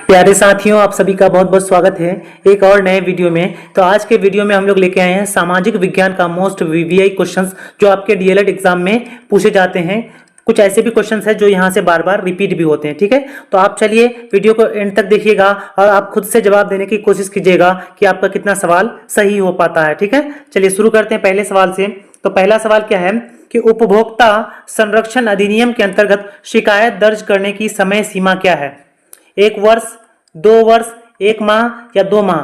प्यारे साथियों, आप सभी का बहुत बहुत स्वागत है एक और नए वीडियो में। तो आज के वीडियो में हम लोग लेके आए हैं सामाजिक विज्ञान का मोस्ट वीवीआई क्वेश्चंस जो आपके डीएलएड एग्जाम में पूछे जाते हैं। कुछ ऐसे भी क्वेश्चंस हैं जो यहाँ से बार बार रिपीट भी होते हैं। ठीक है, तो आप चलिए वीडियो को एंड तक देखिएगा और आप खुद से जवाब देने की कोशिश कीजिएगा कि आपका कितना सवाल सही हो पाता है। ठीक है, चलिए शुरू करते हैं पहले सवाल से। तो पहला सवाल क्या है कि उपभोक्ता संरक्षण अधिनियम के अंतर्गत शिकायत दर्ज करने की समय सीमा क्या है? 1 वर्ष, 2 वर्ष, 1 माह या 2 माह?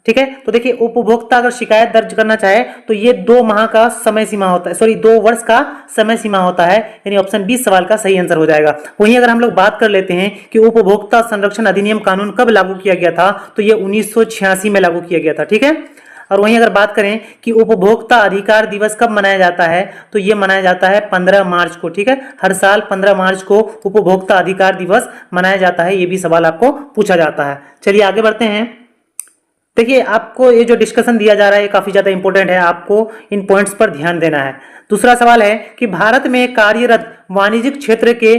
ठीक है, तो देखिए उपभोक्ता अगर शिकायत दर्ज करना चाहे तो ये 2 माह का समय सीमा होता है, 2 वर्ष का समय सीमा होता है, यानी ऑप्शन बी सवाल का सही आंसर हो जाएगा। वहीं अगर हम लोग बात कर लेते हैं कि उपभोक्ता संरक्षण अधिनियम कानून कब लागू किया गया था, तो ये 1986 में लागू किया गया था। ठीक है, और वहीं अगर बात करें कि उपभोक्ता अधिकार दिवस कब मनाया जाता है, तो ये मनाया जाता है 15 मार्च को। ठीक है, हर साल 15 मार्च को उपभोक्ता अधिकार दिवस मनाया जाता है। ये भी सवाल आपको पूछा जाता है। चलिए आगे बढ़ते हैं। देखिए आपको ये जो डिस्कशन दिया जा रहा है ये काफी ज्यादा इंपॉर्टेंट है, आपको इन पॉइंट्स पर ध्यान देना है। दूसरा सवाल है कि भारत में कार्यरत वाणिज्यिक क्षेत्र के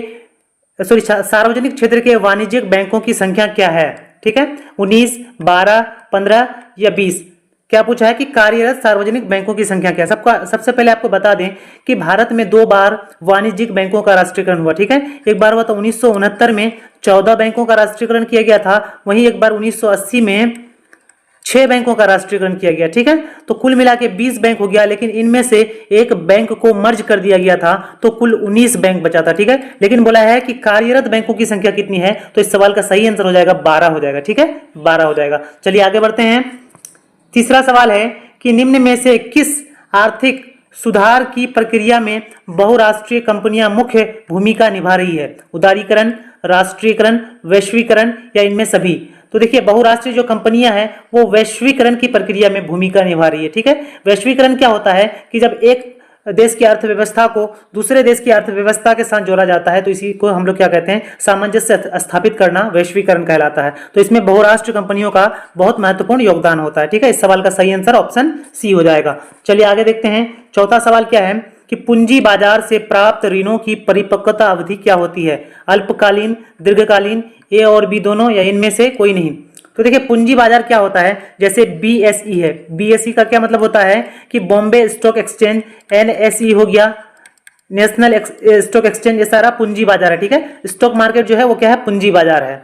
सार्वजनिक क्षेत्र के वाणिज्यिक बैंकों की संख्या क्या है? ठीक है, 19, 12, 15 या 20? क्या पूछा है कि कार्यरत सार्वजनिक बैंकों की संख्या क्या है? सबसे पहले आपको बता दें कि भारत में 2 बार वाणिज्यिक बैंकों का राष्ट्रीयकरण हुआ। ठीक है, एक बार हुआ तो 1969 में 14 बैंकों का राष्ट्रीयकरण किया गया था, वहीं एक बार 1980 में 6 बैंकों का राष्ट्रीयकरण किया गया। ठीक है, तो कुल मिला के 20 बैंक हो गया, लेकिन इनमें से एक बैंक को मर्ज कर दिया गया था तो कुल 19 बैंक बचा था। ठीक है, लेकिन बोला है कि कार्यरत बैंकों की संख्या कितनी है, तो इस सवाल का सही आंसर हो जाएगा 12 हो जाएगा। ठीक है, 12 हो जाएगा। चलिए आगे बढ़ते हैं। तीसरा सवाल है कि निम्न में से किस आर्थिक सुधार की प्रक्रिया में बहुराष्ट्रीय कंपनियां मुख्य भूमिका निभा रही है? उदारीकरण, राष्ट्रीयकरण, वैश्वीकरण या इनमें सभी? तो देखिए बहुराष्ट्रीय जो कंपनियां हैं वो वैश्वीकरण की प्रक्रिया में भूमिका निभा रही है। ठीक है, वैश्वीकरण क्या होता है कि जब एक देश की अर्थव्यवस्था को दूसरे देश की अर्थव्यवस्था के साथ जोड़ा जाता है तो इसी को हम लोग क्या कहते हैं, सामंजस्य स्थापित करना वैश्वीकरण कहलाता है। तो इसमें बहुराष्ट्रीय कंपनियों का बहुत महत्वपूर्ण योगदान होता है। ठीक है, इस सवाल का सही आंसर ऑप्शन सी हो जाएगा। चलिए आगे देखते हैं। चौथा सवाल क्या है कि पूंजी बाजार से प्राप्त ऋणों की परिपक्वता अवधि क्या होती है? अल्पकालीन, दीर्घकालीन, ए और बी दोनों या इनमें से कोई नहीं? तो देखिए पूंजी बाजार क्या होता है, जैसे बीएसई है, बीएसई का क्या मतलब होता है कि बॉम्बे स्टॉक एक्सचेंज, एनएसई हो गया नेशनल स्टॉक एक्सचेंज, ये सारा पूंजी बाजार है। ठीक है, स्टॉक मार्केट जो है वो क्या है, पूंजी बाजार है।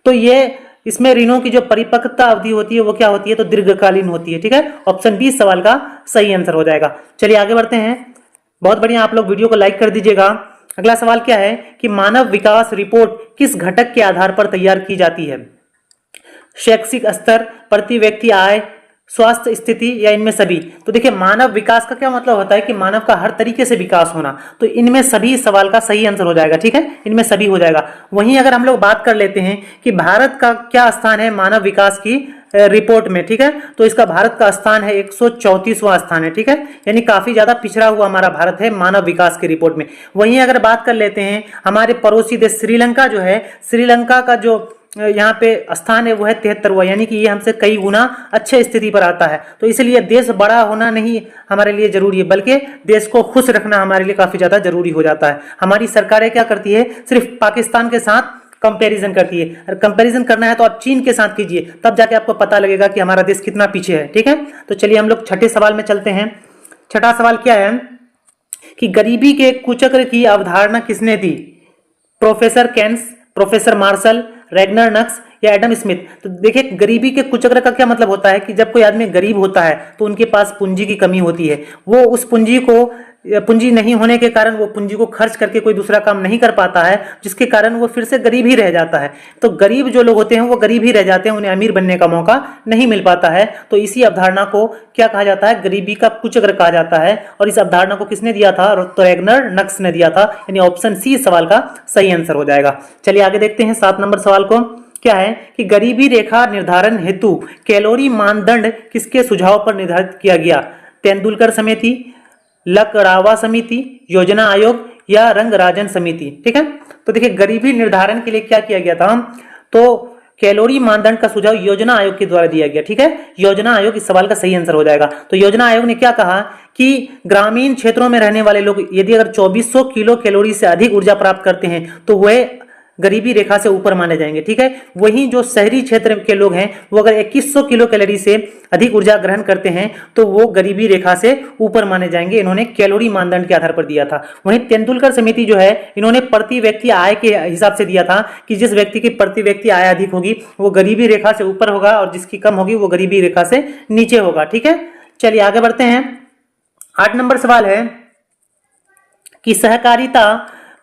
तो ये इसमें ऋणों की जो परिपक्वता अवधि होती है वो क्या होती है, तो दीर्घकालीन होती है। ठीक है, ऑप्शन बी सवाल का सही आंसर हो जाएगा। चलिए आगे बढ़ते हैं। बहुत बढ़िया, आप लोग वीडियो को लाइक कर दीजिएगा। अगला सवाल क्या है कि मानव विकास रिपोर्ट किस घटक के आधार पर तैयार की जाती है? शैक्षिक स्तर, प्रति व्यक्ति आय, स्वास्थ्य स्थिति या इनमें सभी? तो देखिए मानव विकास का क्या मतलब होता है कि मानव का हर तरीके से विकास होना, तो इनमें सभी सवाल का सही आंसर हो जाएगा। ठीक है, इनमें सभी हो जाएगा। वहीं अगर हम लोग बात कर लेते हैं कि भारत का क्या स्थान है मानव विकास की रिपोर्ट में, ठीक है, तो इसका भारत का स्थान है 134वां स्थान है। ठीक है, यानी काफी ज्यादा पिछड़ा हुआ हमारा भारत है मानव विकास की रिपोर्ट में। वहीं अगर बात कर लेते हैं हमारे पड़ोसी देश श्रीलंका जो है, श्रीलंका का जो यहाँ पे स्थान है वो है 73वां, यानी कि ये हमसे कई गुना अच्छे स्थिति पर आता है। तो इसलिए देश बड़ा होना नहीं हमारे लिए जरूरी है, बल्कि देश को खुश रखना हमारे लिए काफी ज्यादा जरूरी हो जाता है। हमारी सरकारें क्या करती है, सिर्फ पाकिस्तान के साथ कंपैरिजन करती है। अगर कंपैरिजन करना है तो आप चीन के साथ कीजिए, तब जाके आपको पता लगेगा कि हमारा देश कितना पीछे है। ठीक है, तो चलिए हम लोग छठे सवाल में चलते हैं। छठा सवाल क्या है कि गरीबी के कुचक्र की अवधारणा किसने दी? Professor Keynes, professor Marshall, Ragnar Nurkse या एडम स्मिथ? तो देखिए गरीबी के कुचक्र का क्या मतलब होता है कि जब कोई आदमी गरीब होता है तो उनके पास पूंजी की कमी होती है, वो उस पूंजी नहीं होने के कारण वो पूंजी को खर्च करके कोई दूसरा काम नहीं कर पाता है, जिसके कारण वो फिर से गरीब ही रह जाता है। तो गरीब जो लोग होते हैं वो गरीब ही रह जाते हैं, उन्हें अमीर बनने का मौका नहीं मिल पाता है। तो इसी अवधारणा को क्या कहा जाता है, गरीबी का कुचक्र कहा जाता है। और इस अवधारणा को किसने दिया था, तो रैगनर नक्स ने दिया था, यानी ऑप्शन सी सवाल का सही आंसर हो जाएगा। चलिए आगे देखते हैं 7 नंबर सवाल को। क्या है कि गरीबी रेखा निर्धारण हेतु कैलोरी मानदंड किसके सुझाव पर निर्धारित किया गया? तेंदुलकर समिति, लकड़ावा समिति, योजना आयोग या रंगराजन समिति? ठीक है, तो देखिए गरीबी निर्धारण के लिए क्या किया गया था, तो कैलोरी मानदंड का सुझाव योजना आयोग के द्वारा दिया गया। ठीक है, योजना आयोग इस सवाल का सही आंसर हो जाएगा। तो योजना आयोग ने क्या कहा कि ग्रामीण क्षेत्रों में रहने वाले लोग यदि अगर 2400 किलो कैलोरी से अधिक ऊर्जा प्राप्त करते हैं तो वह गरीबी रेखा से ऊपर माने जाएंगे, ठीक है। वहीं जो शहरी क्षेत्र के लोग हैं वो अगर 2100 किलो कैलोरी से अधिक ऊर्जा ग्रहण करते हैं तो वो गरीबी रेखा से ऊपर माने जाएंगे। इन्होंने कैलोरी मानदंड के आधार पर दिया था। वहीं तेंदुलकर समिति जो है इन्होंने प्रति व्यक्ति आय के हिसाब से दिया था कि जिस व्यक्ति की प्रति व्यक्ति आय अधिक होगी वो गरीबी रेखा से ऊपर होगा और जिसकी कम होगी वो गरीबी रेखा से नीचे होगा, ठीक है। चलिए आगे बढ़ते हैं। 8 नंबर सवाल है कि सहकारिता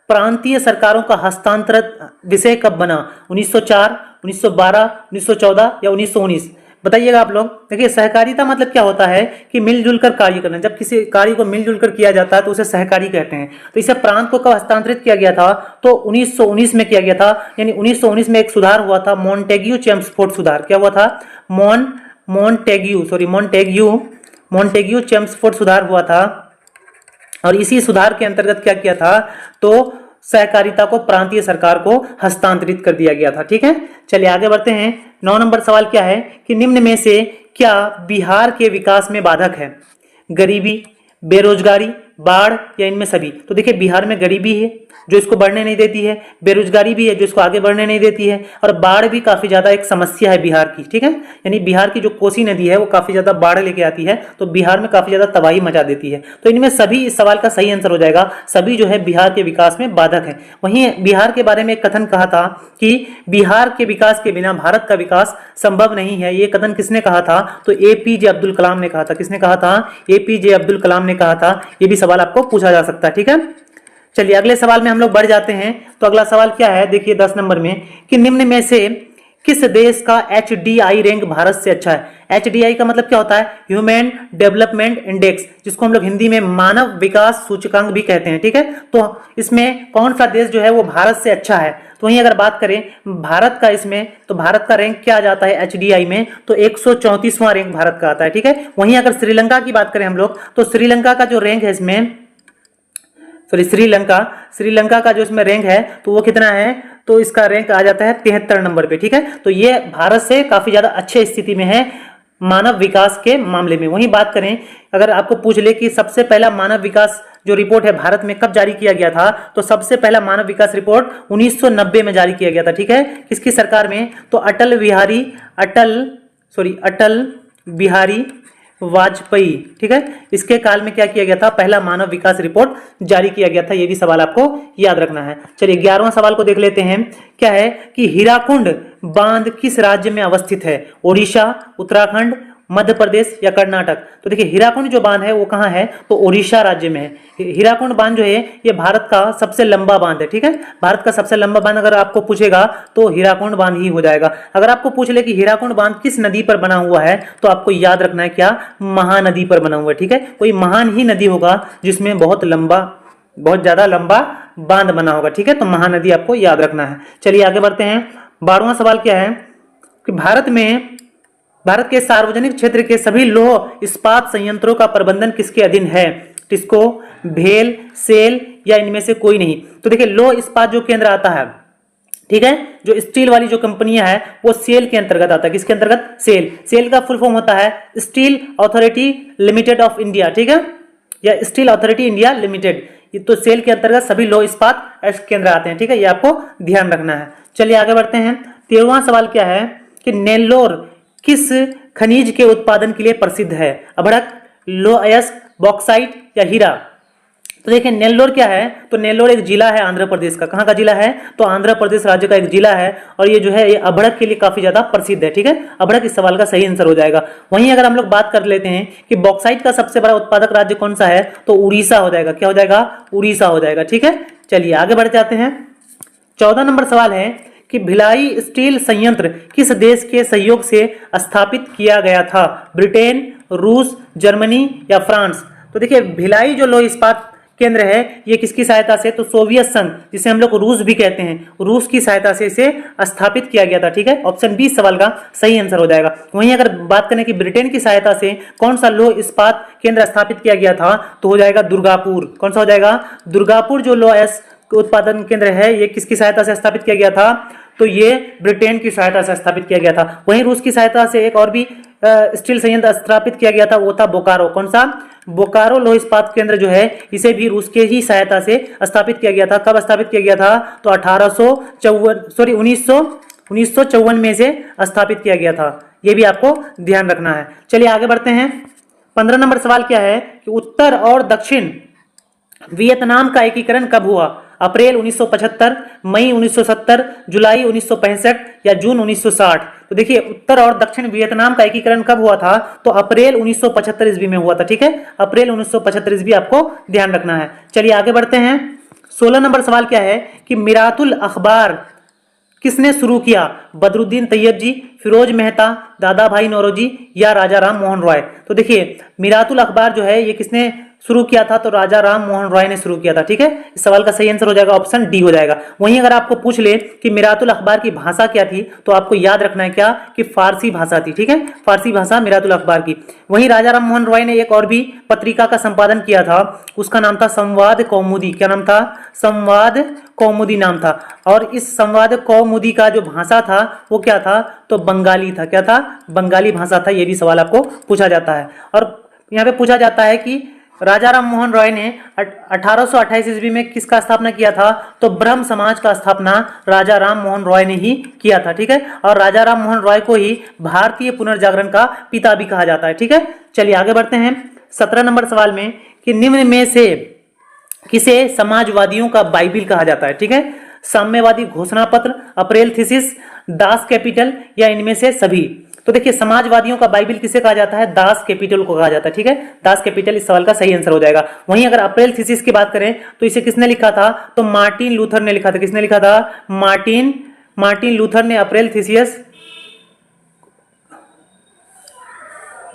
प्रांतीय सरकारों का हस्तांतरित विषय कब बना? 1904, 1912, 1914 या 1919? बताइएगा आप लोग। देखिए सहकारिता मतलब क्या होता है कि मिलजुल कर कार्य करना। जब किसी कार्य को मिलजुल कर किया जाता है तो उसे सहकारी कहते हैं। तो इसे प्रांत को कब हस्तांतरित किया गया था? तो 1919 में किया गया था। यानी 1919 में एक सुधार हुआ था, मॉन्टेग्यू चेम्सफोर्ड सुधार। क्या हुआ था? मॉन्टेग्यू चेम्सफोर्ड सुधार हुआ था। और इसी सुधार के अंतर्गत क्या किया था? तो सहकारिता को प्रांतीय सरकार को हस्तांतरित कर दिया गया था, ठीक है। चलिए आगे बढ़ते हैं। 9 नंबर सवाल क्या है कि निम्न में से क्या बिहार के विकास में बाधक है? गरीबी, बेरोजगारी, बाढ़ या इनमें सभी? तो देखिए बिहार में गरीबी है जो इसको बढ़ने नहीं देती है, बेरोजगारी भी है जो इसको आगे बढ़ने नहीं देती है, और बाढ़ भी काफी ज्यादा एक समस्या है बिहार की, ठीक है। यानी बिहार की जो कोसी नदी है वो काफी ज्यादा बाढ़ लेके आती है तो बिहार में काफी ज्यादा तबाही मचा देती है। तो इनमें सभी इस सवाल का सही आंसर हो जाएगा। सभी जो है बिहार के विकास में बाधक है। वहीं बिहार के बारे में एक कथन कहा था कि बिहार के विकास के बिना भारत का विकास संभव नहीं है। ये कथन किसने कहा था? तो एपीजे अब्दुल कलाम ने कहा था। किसने कहा था? एपीजे अब्दुल कलाम ने कहा था। ये भी सवाल आपको पूछा जा सकता है, ठीक है। चलिए अगले सवाल में हम लोग बढ़ जाते हैं। तो अगला सवाल क्या है? देखिए 10 नंबर में कि निम्न में से किस देश का HDI रैंक भारत से अच्छा है? HDI का मतलब क्या होता है? ह्यूमन डेवलपमेंट इंडेक्स, जिसको हम लोग हिंदी में मानव विकास सूचकांक भी कहते हैं, ठीक है। तो इसमें कौन सा देश जो है वो भारत से अच्छा है? तो वहीं अगर बात करें भारत का इसमें, तो भारत का रैंक क्या जाता है HDI में? तो 134वां रैंक भारत का आता है, ठीक है। वहीं अगर श्रीलंका की बात करें हम लोग तो श्रीलंका का जो रैंक है इसमें, श्रीलंका का जो इसमें रैंक है तो वो कितना है? तो इसका रैंक आ जाता है 73 नंबर पे, ठीक है। तो ये भारत से काफी ज्यादा अच्छे स्थिति में है मानव विकास के मामले में। वहीं बात करें अगर आपको पूछ ले कि सबसे पहला मानव विकास जो रिपोर्ट है भारत में कब जारी किया गया था, तो सबसे पहला मानव विकास रिपोर्ट 1990 में जारी किया गया था, ठीक है। किसकी सरकार में? तो अटल बिहारी वाजपेयी, ठीक है। इसके काल में क्या किया गया था? पहला मानव विकास रिपोर्ट जारी किया गया था। ये भी सवाल आपको याद रखना है। चलिए 11वां सवाल को देख लेते हैं। क्या है कि हीराकुंड बांध किस राज्य में अवस्थित है? ओडिशा, उत्तराखंड, मध्य प्रदेश या कर्नाटक? तो देखिए हीराकुंड जो बांध है वो कहाँ है? तो ओडिशा राज्य में है। हीराकुंड बांध जो है ये भारत का सबसे लंबा बांध है, ठीक है। भारत का सबसे लंबा बांध अगर आपको पूछेगा तो हीराकुंड बांध ही हो जाएगा। अगर आपको पूछ ले कि हीराकुंड बांध किस नदी पर बना हुआ है तो आपको याद रखना है क्या? महानदी पर बना हुआ है, ठीक है। कोई महान ही नदी होगा जिसमें बहुत ज्यादा लंबा बांध बना होगा, ठीक है। तो महानदी आपको याद रखना है। चलिए आगे बढ़ते हैं। 12वां सवाल क्या है कि भारत के सार्वजनिक क्षेत्र के सभी लौह इस्पात संयंत्रों का प्रबंधन किसके अधीन है? टिस्को, भेल, सेल या इनमें से कोई नहीं? तो देखिए लौह इस्पात जो केंद्र आता है, ठीक है, जो स्टील वाली जो कंपनियां है वो सेल के अंतर्गत आता है। किसके अंतर्गत? सेल का फुल फॉर्म होता है steel authority limited of India, ठीक है, या स्टील अथॉरिटी इंडिया लिमिटेड। तो सेल के अंतर्गत सभी लौह इस्पात केंद्र आते हैं, ठीक है। ये आपको ध्यान रखना है। चलिए आगे बढ़ते हैं। 13वां सवाल क्या है कि नेल्लोर किस खनिज के उत्पादन के लिए प्रसिद्ध है? अभड़क, लोह अयस्क, बॉक्साइट या हीरा? तो देखिए नेल्लोर क्या है? तो नेल्लोर एक जिला है आंध्र प्रदेश का। कहाँ का जिला है? तो आंध्र प्रदेश राज्य का एक जिला है और ये जो है ये अभड़क के लिए काफी ज्यादा प्रसिद्ध है, ठीक है। अभड़क इस सवाल का सही आंसर हो जाएगा। वहीं अगर हम लोग बात कर लेते हैं कि बॉक्साइट का सबसे बड़ा उत्पादक राज्य कौन सा है, तो उड़ीसा हो जाएगा। क्या हो जाएगा? उड़ीसा हो जाएगा, ठीक है। चलिए आगे बढ़ जाते हैं। 14 नंबर सवाल है कि भिलाई स्टील संयंत्र किस देश के सहयोग से स्थापित किया गया था? ब्रिटेन, रूस, जर्मनी या फ्रांस? तो देखिए भिलाई जो लौह इस्पात केंद्र है ये किसकी सहायता से? तो सोवियत संघ, जिसे हम लोग रूस भी कहते हैं, रूस की सहायता से इसे स्थापित किया गया था, ठीक है। ऑप्शन बी सवाल का सही आंसर हो जाएगा। वहीं अगर बात करें कि ब्रिटेन की सहायता से कौन सा लौह इस्पात केंद्र स्थापित किया गया था, तो हो जाएगा दुर्गापुर। कौन सा हो जाएगा? दुर्गापुर जो लौह उत्पादन केंद्र है ये किसकी सहायता से स्थापित किया गया था? तो ये ब्रिटेन की सहायता से स्थापित किया गया था। वहीं रूस की सहायता से एक और भी स्टील संयंत्र स्थापित किया गया था वो था बोकारो। कौन सा? बोकारो लौह इस्पात केंद्र जो है इसे भी रूस के ही सहायता से स्थापित किया गया था। कब स्थापित किया गया था? तो 1954 में से स्थापित किया गया था। यह भी आपको ध्यान रखना है। चलिए आगे बढ़ते हैं। 15 नंबर सवाल क्या है कि उत्तर और दक्षिण वियतनाम का एकीकरण कब हुआ? अप्रैल 1975, मई 1970, जुलाई 1965 या जून 1960? तो देखिए उत्तर और दक्षिण वियतनाम का एकीकरण कब हुआ था? तो अप्रैल 1975 ईस्वी में हुआ था। ठीक है, अप्रैल 1975 ईस्वी आपको ध्यान रखना है। चलिए आगे बढ़ते हैं। 16 नंबर सवाल क्या है कि मिरातुल अखबार किसने शुरू किया? बदरुद्दीन तैयब जी, फिरोज मेहता, दादा भाई नौरोजी या राजा राम मोहन रॉय? तो देखिए मिरातुल अखबार जो है ये किसने शुरू किया था? तो राजा राम मोहन रॉय ने शुरू किया था। ठीक है, इस सवाल का सही आंसर हो जाएगा ऑप्शन डी हो जाएगा। वहीं अगर आपको पूछ ले कि मिरातुल अखबार की भाषा क्या थी तो आपको याद रखना है क्या कि फारसी भाषा थी। ठीक है, फारसी भाषा मिरातुल अखबार की। वहीं राजा राम मोहन रॉय ने एक और भी पत्रिका का संपादन किया था, उसका नाम था संवाद कौमुदी। क्या नाम था? संवाद कौमुदी नाम था। और इस संवाद कौमुदी का जो भाषा था वो क्या था? तो बंगाली था। क्या था? बंगाली भाषा था। ये भी सवाल आपको पूछा जाता है। और यहाँ पे पूछा जाता है कि राजा राम मोहन रॉय ने 1828 ईस्वी में किसका स्थापना किया था? तो ब्रह्म समाज का स्थापना राजा राम मोहन रॉय ने ही किया था। ठीक है, और राजा राम मोहन रॉय को ही भारतीय पुनर्जागरण का पिता भी कहा जाता है। ठीक है, चलिए आगे बढ़ते हैं। 17 नंबर सवाल में कि निम्न में से किसे समाजवादियों का बाइबिल कहा जाता है? ठीक है, साम्यवादी घोषणा पत्र, अप्रैल थीसिस, दास कैपिटल या इनमें से सभी? तो देखिए समाजवादियों का बाइबिल किसे कहा जाता है? दास कैपिटल को कहा जाता है। ठीक है, दास कैपिटल इस सवाल का सही आंसर हो जाएगा। वहीं अगर अप्रैल थीसिस की बात करें तो इसे किसने लिखा था? तो मार्टिन लूथर ने लिखा था। किसने लिखा था? मार्टिन लूथर ने अप्रैल थीसिस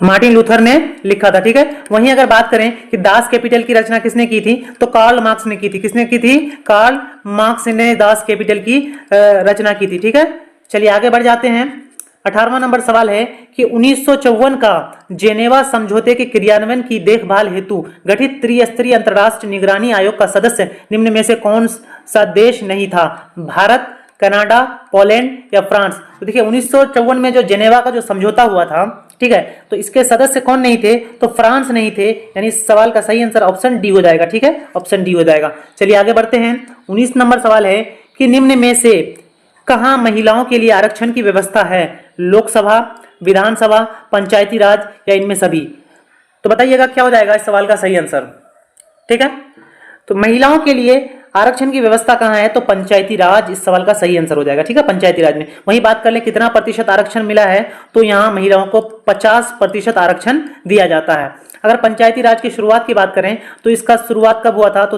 मार्टिन लूथर ने लिखा था। ठीक है, वहीं अगर बात करें कि दास कैपिटल की रचना किसने की थी तो कार्ल मार्क्स ने की थी। किसने की थी? कार्ल मार्क्स ने दास कैपिटल की रचना की थी। ठीक है, चलिए आगे बढ़ जाते हैं। 18वां नंबर सवाल है कि 1954 का जेनेवा समझौते के क्रियान्वयन की देखभाल हेतु गठित त्रिस्तरीय अंतर्राष्ट्रीय निगरानी आयोग का सदस्य निम्न में से कौन सा देश नहीं था? भारत, कनाडा, पोलैंड या फ्रांस? तो देखिए 1954 में जो जेनेवा का जो समझौता हुआ था, ठीक है, तो इसके सदस्य कौन नहीं थे? तो फ्रांस नहीं थे। यानी इस सवाल का सही आंसर ऑप्शन डी हो जाएगा। ठीक है, ऑप्शन डी हो जाएगा। चलिए आगे बढ़ते हैं। 19 नंबर सवाल है कि निम्न में से कहां महिलाओं के लिए आरक्षण की व्यवस्था है? लोकसभा, विधानसभा, पंचायती राज या इनमें सभी? तो बताइएगा क्या हो जाएगा इस सवाल का सही आंसर। ठीक है, तो महिलाओं के लिए आरक्षण की व्यवस्था कहां है? तो पंचायती राज इस सवाल का सही आंसर हो जाएगा। ठीक है, पंचायती राज में। वहीं बात कर ले कितना प्रतिशत आरक्षण मिला है तो यहां महिलाओं को 50% आरक्षण दिया जाता है। अगर पंचायती राज की शुरुआत की बात करें तो इसका शुरुआत कब हुआ था? तो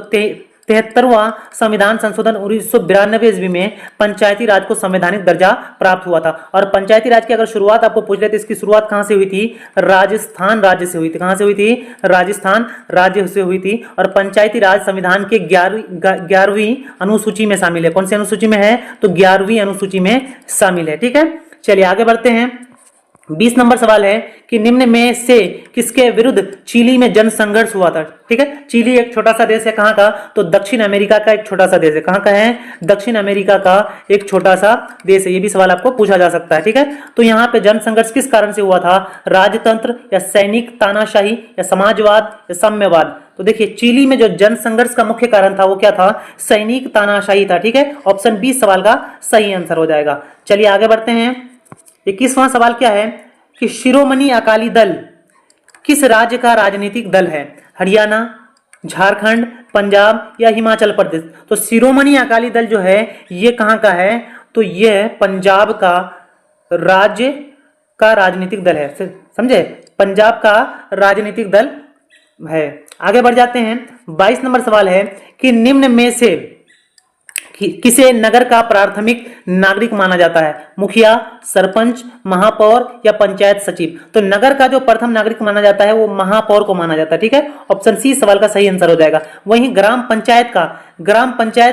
73वां संविधान संशोधन 1992 ईस्वी में पंचायती राज को संवैधानिक दर्जा प्राप्त हुआ था। और पंचायती राज की अगर शुरुआत आपको पूछ ले तो इसकी शुरुआत कहां से हुई थी? राजस्थान राज्य से हुई थी। कहां से हुई थी? राजस्थान राज्य से हुई थी। और पंचायती राज संविधान के 11वीं अनुसूची में शामिल है। कौन सी अनुसूची में है? तो 11वीं अनुसूची में शामिल है। ठीक है, चलिए आगे बढ़ते हैं। 20 नंबर सवाल है कि निम्न में से किसके विरुद्ध चिली में जनसंघर्ष हुआ था? ठीक है, चिली एक छोटा सा देश है। कहां का? तो दक्षिण अमेरिका का एक छोटा सा देश है। कहां का है? दक्षिण अमेरिका का एक छोटा सा देश है। ये भी सवाल आपको पूछा जा सकता है। ठीक है, तो यहाँ पे जनसंघर्ष किस कारण से हुआ था? राजतंत्र या सैनिक तानाशाही या समाजवाद या साम्यवाद? तो देखिए चिली में जो जनसंघर्ष का मुख्य कारण था वो क्या था? सैनिक तानाशाही था। ठीक है, ऑप्शन बी सवाल का सही आंसर हो जाएगा। चलिए आगे बढ़ते हैं। 21वां सवाल क्या है कि शिरोमणि अकाली दल किस राज्य का राजनीतिक दल है? हरियाणा, झारखंड, पंजाब या हिमाचल प्रदेश? तो शिरोमणि अकाली दल जो है ये कहां का है? तो ये पंजाब का राज्य का राजनीतिक दल है। समझे, पंजाब का राजनीतिक दल है। आगे बढ़ जाते हैं। 22 नंबर सवाल है कि निम्न में से किसे नगर का प्राथमिक नागरिक माना जाता है? मुखिया, सरपंच, महापौर या पंचायत सचिव? तो नगर का जो प्रथम नागरिक माना जाता है वो महापौर को माना जाता है। ठीक है, ऑप्शन सी सवाल का सही आंसर हो जाएगा। वहीं ग्राम पंचायत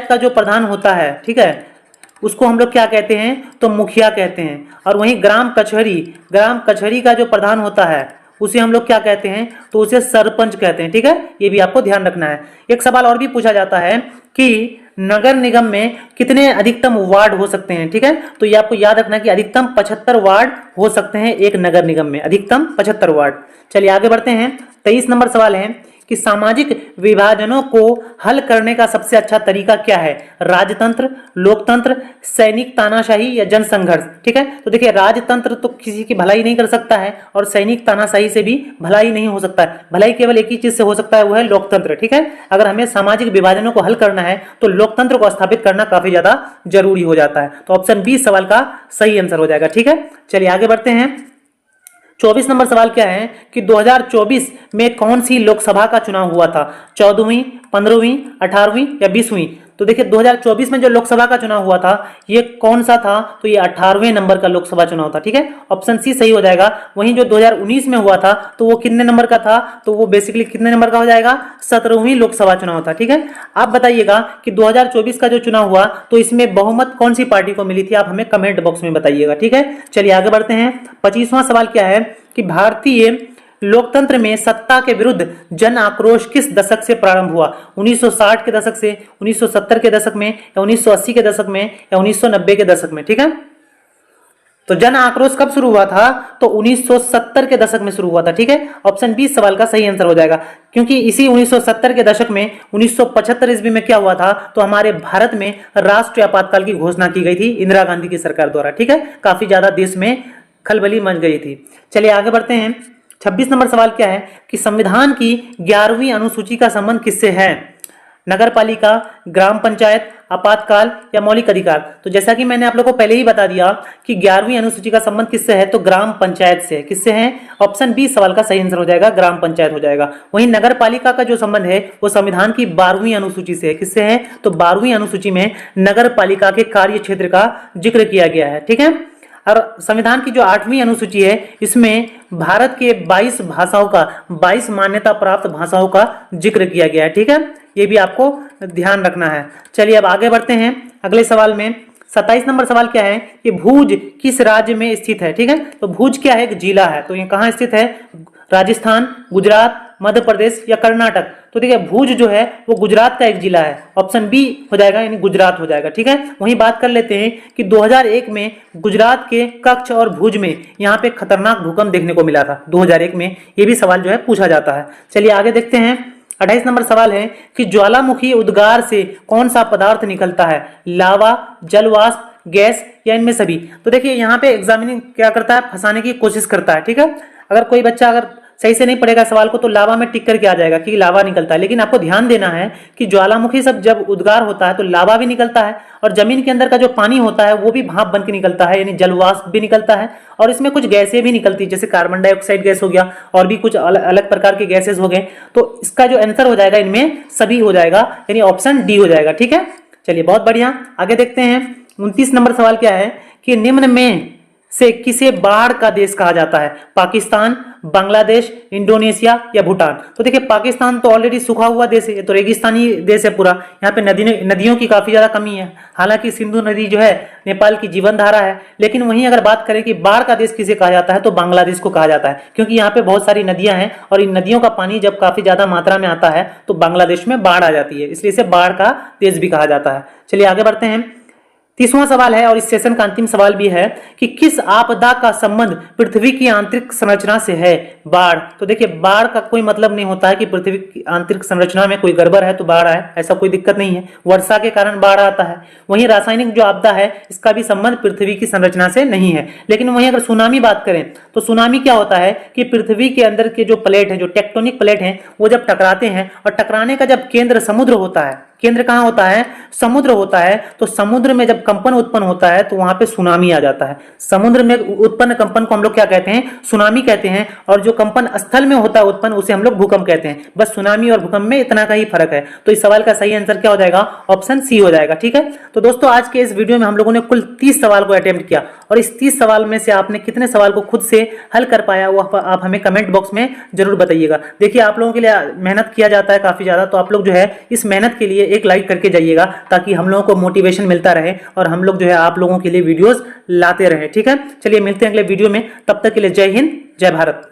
का जो प्रधान होता है, ठीक है, उसको हम लोग क्या कहते हैं? तो मुखिया कहते हैं। और वहीं ग्राम कचहरी का जो प्रधान होता है उसे हम लोग क्या कहते हैं? तो उसे सरपंच कहते हैं। ठीक है, ये भी आपको ध्यान रखना है। एक सवाल और भी पूछा जाता है कि नगर निगम में कितने अधिकतम वार्ड हो सकते हैं। ठीक है, तो ये आपको याद रखना कि अधिकतम 75 वार्ड हो सकते हैं एक नगर निगम में, अधिकतम 75 वार्ड। चलिए आगे बढ़ते हैं। 23 नंबर सवाल है कि सामाजिक विभाजनों को हल करने का सबसे अच्छा तरीका क्या है। राजतंत्र, लोकतंत्र, सैनिक तानाशाही या जनसंघर्ष। ठीक है, तो देखिए राजतंत्र तो किसी की भलाई नहीं कर सकता है और सैनिक तानाशाही से भी भलाई नहीं हो सकता है। भलाई केवल एक ही चीज से हो सकता है, वो है लोकतंत्र। ठीक है, अगर हमें सामाजिक विभाजनों को हल करना है तो लोकतंत्र को स्थापित करना काफी ज्यादा जरूरी हो जाता है। तो ऑप्शन बी सवाल का सही आंसर हो जाएगा। ठीक है, चलिए आगे बढ़ते हैं। 24 नंबर सवाल क्या है कि 2024 में कौन सी लोकसभा का चुनाव हुआ था। 14वीं, 15वीं, 18वीं या 20वीं। तो देखिए 2024 में जो लोकसभा का चुनाव हुआ था ये कौन सा था, तो ये 18वें नंबर का लोकसभा चुनाव था। ठीक है, ऑप्शन सी सही हो जाएगा। वहीं जो 2019 में हुआ था तो वो कितने नंबर का था, तो वो बेसिकली कितने नंबर का हो जाएगा, 17वीं लोकसभा चुनाव था। ठीक है, आप बताइएगा कि 2024 का जो चुनाव हुआ तो इसमें बहुमत कौन सी पार्टी को मिली थी, आप हमें कमेंट बॉक्स में बताइएगा। ठीक है, चलिए आगे बढ़ते हैं। 25वां सवाल क्या है कि भारतीय लोकतंत्र में सत्ता के विरुद्ध जन आक्रोश किस दशक से प्रारंभ हुआ। 1960 के दशक से, 1970 के दशक में या 1980 के दशक में या 1990 के दशक में। ठीक है, तो जन आक्रोश कब शुरू हुआ था, तो 1970 के दशक में शुरू हुआ था। ठीक है, ऑप्शन बी सवाल का सही आंसर हो जाएगा, क्योंकि इसी 1970 के दशक में 1975 ईस्वी में क्या हुआ था, तो हमारे भारत में राष्ट्रीय आपातकाल की घोषणा की गई थी इंदिरा गांधी की सरकार द्वारा। ठीक है, काफी ज्यादा देश में खलबली मच गई थी। चलिए आगे बढ़ते हैं। 26 नंबर सवाल क्या है कि संविधान की 11वीं अनुसूची का संबंध किससे है। नगरपालिका, ग्राम पंचायत, आपातकाल या मौलिक अधिकार। तो जैसा कि मैंने आप लोगों को पहले ही बता दिया कि 11वीं अनुसूची का संबंध किससे है, तो ग्राम पंचायत से है। किससे है, ऑप्शन बी सवाल का सही आंसर हो जाएगा, ग्राम पंचायत हो जाएगा। वहीं नगरपालिका का जो संबंध है वो संविधान की 12वीं अनुसूची से है। किससे है, तो 12वीं अनुसूची में नगरपालिका के कार्य क्षेत्र का जिक्र किया गया है। ठीक है, और संविधान की जो 8वीं अनुसूची है इसमें भारत के 22 भाषाओं का, 22 मान्यता प्राप्त भाषाओं का जिक्र किया गया है। ठीक है, ये भी आपको ध्यान रखना है। चलिए अब आगे बढ़ते हैं अगले सवाल में। 27 नंबर सवाल क्या है कि भुज किस राज्य में स्थित है। ठीक है, तो भुज क्या है, एक जिला है। तो ये कहाँ स्थित है, राजस्थान, गुजरात, मध्य प्रदेश या कर्नाटक। तो देखिए भुज जो है वो गुजरात का एक जिला है, ऑप्शन बी हो जाएगा, यानी गुजरात हो जाएगा। ठीक है, वहीं बात कर लेते हैं कि 2001 में गुजरात के कच्छ और भुज में यहाँ पे खतरनाक भूकंप देखने को मिला था 2001 में। ये भी सवाल जो है पूछा जाता है। चलिए आगे देखते हैं। 28 नंबर सवाल है कि ज्वालामुखी उद्गार से कौन सा पदार्थ निकलता है, लावा, जलवाष्प, गैस या इनमें सभी। तो देखिए यहाँ पे एग्जामिनिंग क्या करता है, फंसाने की कोशिश करता है। ठीक है, अगर कोई बच्चा अगर सही से नहीं पढ़ेगा सवाल को तो लावा में टिक करके आ जाएगा कि लावा निकलता है, लेकिन आपको ध्यान देना है कि ज्वालामुखी सब जब उद्गार होता है तो लावा भी निकलता है और जमीन के अंदर का जो पानी होता है वो भी भाप बन के निकलता है, यानी जलवाष्प भी निकलता है और इसमें कुछ गैसें भी निकलती है, जैसे कार्बन डाइऑक्साइड गैस हो गया और भी कुछ अलग प्रकार के गैसेज हो गए। तो इसका जो आंसर हो जाएगा इनमें सभी हो जाएगा, यानी ऑप्शन डी हो जाएगा। ठीक है, चलिए बहुत बढ़िया, आगे देखते हैं। 29 नंबर सवाल क्या है कि निम्न में से किसे बाढ़ का देश कहा जाता है, पाकिस्तान, बांग्लादेश, इंडोनेशिया या भूटान। तो देखिए पाकिस्तान तो ऑलरेडी सूखा हुआ देश है, ये तो रेगिस्तानी देश है पूरा, यहाँ पे नदियों की काफी ज्यादा कमी है। हालांकि सिंधु नदी जो है नेपाल की जीवन धारा है, लेकिन वहीं अगर बात करें कि बाढ़ का देश किसे कहा जाता है तो बांग्लादेश को कहा जाता है, क्योंकि यहाँ पे बहुत सारी नदियां हैं और इन नदियों का पानी जब काफी ज्यादा मात्रा में आता है तो बांग्लादेश में बाढ़ आ जाती है, इसलिए इसे बाढ़ का देश भी कहा जाता है। चलिए आगे बढ़ते हैं। 30वां सवाल है और इस सेशन का अंतिम सवाल भी है कि किस आपदा का संबंध पृथ्वी की आंतरिक संरचना से है, बाढ़। तो देखिए बाढ़ का कोई मतलब नहीं होता है कि पृथ्वी की आंतरिक संरचना में कोई गड़बड़ है तो बाढ़ आए, ऐसा कोई दिक्कत नहीं है। वर्षा के कारण बाढ़ आता है। वहीं रासायनिक जो आपदा है इसका भी संबंध पृथ्वी की संरचना से नहीं है। लेकिन वहीं अगर सुनामी बात करें तो सुनामी क्या होता है कि पृथ्वी के अंदर के जो प्लेट है, जो टेक्टोनिक प्लेट है, वो जब टकराते हैं और टकराने का जब केंद्र समुद्र होता है, केंद्र कहां होता है, समुद्र होता है, तो समुद्र में जब कंपन उत्पन्न होता है तो वहां पे सुनामी आ जाता है। समुद्र में उत्पन्न कंपन को हम लोग क्या कहते हैं, सुनामी कहते हैं, और जो कंपन स्थल में होता है उत्पन्न उसे हम लोग भूकंप कहते हैं। बस सुनामी और भूकंप में इतना का ही फर्क है। तो इस सवाल का सही आंसर क्या हो जाएगा, ऑप्शन सी हो जाएगा। ठीक है, तो दोस्तों आज के इस वीडियो में हम लोगों ने कुल 30 सवाल को अटेम्प्ट किया और इस 30 सवाल में से आपने कितने सवाल को खुद से हल कर पाया वो आप हमें कमेंट बॉक्स में जरूर बताइएगा। देखिए आप लोगों के लिए मेहनत किया जाता है काफी ज्यादा, तो आप लोग जो है इस मेहनत के लिए एक लाइक करके जाइएगा ताकि हम लोगों को मोटिवेशन मिलता रहे और हम लोग जो है आप लोगों के लिए वीडियोस लाते रहे। ठीक है, चलिए मिलते हैं अगले वीडियो में, तब तक के लिए जय हिंद, जय भारत।